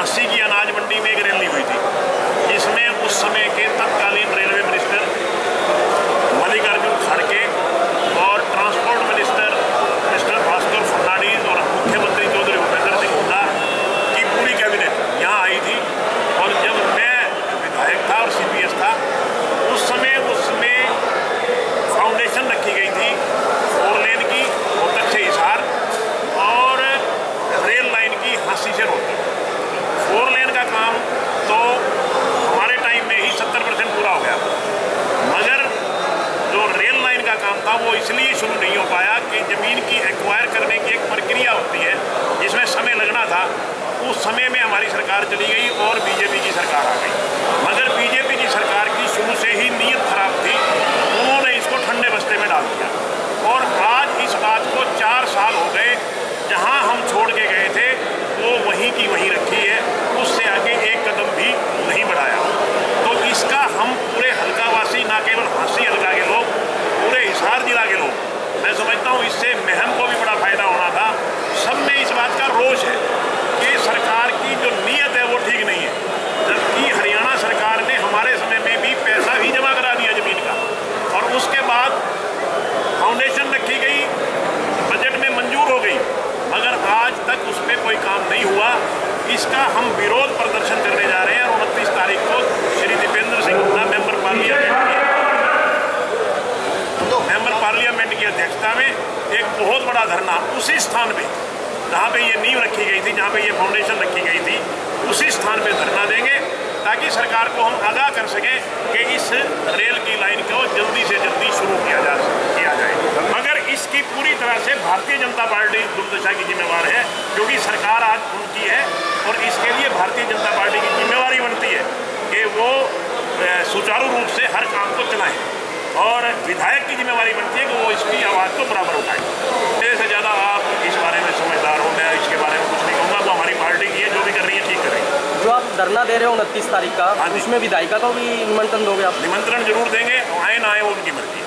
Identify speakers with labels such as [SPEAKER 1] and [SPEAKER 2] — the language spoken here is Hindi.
[SPEAKER 1] झांसी की अनाज मंडी में एक रैली हुई थी, जिसमें उस समय के तत्कालीन रेलवे मिनिस्टर मल्लिकार्जुन खड़गे और transport minister mister Bhaskar Fernandez और मुख्यमंत्री चौधरी भूपेंद्र सिंह हुड्डा की पूरी कैबिनेट यहाँ आई थी। और जब मैं विधायक था और CPS था, उस समय उसमें फाउंडेशन रखी गई थी 4 लेन की रोहतक से हिसार और रेल लाइन की झांसी से रोहतक। 4 लेन का काम तो हमारे टाइम में ही 70% पूरा हो गया, मगर जो रेल लाइन का काम था वो इसलिए शुरू नहीं हो पाया कि ज़मीन की एक्वायर करने की एक प्रक्रिया होती है जिसमें समय लगना था। उस समय में हमारी सरकार चली गई और BJP की सरकार आ गई, मगर BJP की सरकार की शुरू से ही नीयत खराब थी, उन्होंने इसको ठंडे बस्ते में डाल दिया। और आज इस बात को 4 साल हो गए, जहां हम छोड़ के गए थे वो वहीं की वहीं रखी है, उससे आगे एक कदम भी नहीं बढ़ाया। तो इसका हम पूरे हल्कावासी, ना केवल झांसी हल्का के लोग, पूरे हिसार जिला के लोग, मैं समझता हूँ इससे महम को भी बड़ा फायदा होना था। सब में इस बात का रोष है कि सरकार की जो नीयत है वो ठीक नहीं है, जबकि हरियाणा सरकार ने हमारे समय में भी पैसा भी जमा करा दिया ज़मीन का, और उसके बाद फाउंडेशन रखी गई, बजट में मंजूर हो गई, मगर आज तक उस पर कोई काम नहीं हुआ। इसका हम विरोध प्रदर्शन करने जा रहे हैं और 29 तारीख को श्री दीपेंद्र सिंह हुड्डा मेंबर पार्लियामेंट की अध्यक्षता में एक बहुत बड़ा धरना उसी स्थान पे जहाँ पे ये नींव रखी गई थी, जहाँ पे ये फाउंडेशन रखी गई थी, उसी स्थान पे धरना देंगे ताकि सरकार को हम आगाह कर सकें कि इस रेल की लाइन को जल्दी से जल्दी शुरू किया जाए। मगर इसकी पूरी तरह से भारतीय जनता पार्टी दुर्दशा की जिम्मेवार है, क्योंकि सरकार आज उनकी है और इसके लिए भारतीय जनता पार्टी की जिम्मेवारी बनती है कि वो सुचारू रूप से हर काम को चलाएं, और विधायक की जिम्मेवारी बनती है कि वो इसकी आवाज़ को बराबर उठाएं। इससे ज़्यादा आप इस बारे में समझदार हो, मैं इसके बारे में कुछ नहीं कहूँगा। वो हमारी पार्टी की है, जो भी कर रही है ठीक कर रही है।
[SPEAKER 2] जो आप धरना दे रहे हो 29 तारीख का, उसमें विधायिका को भी निमंत्रण दोगे आप?
[SPEAKER 1] निमंत्रण जरूर देंगे, आए ना आए वो उनकी मर्जी है।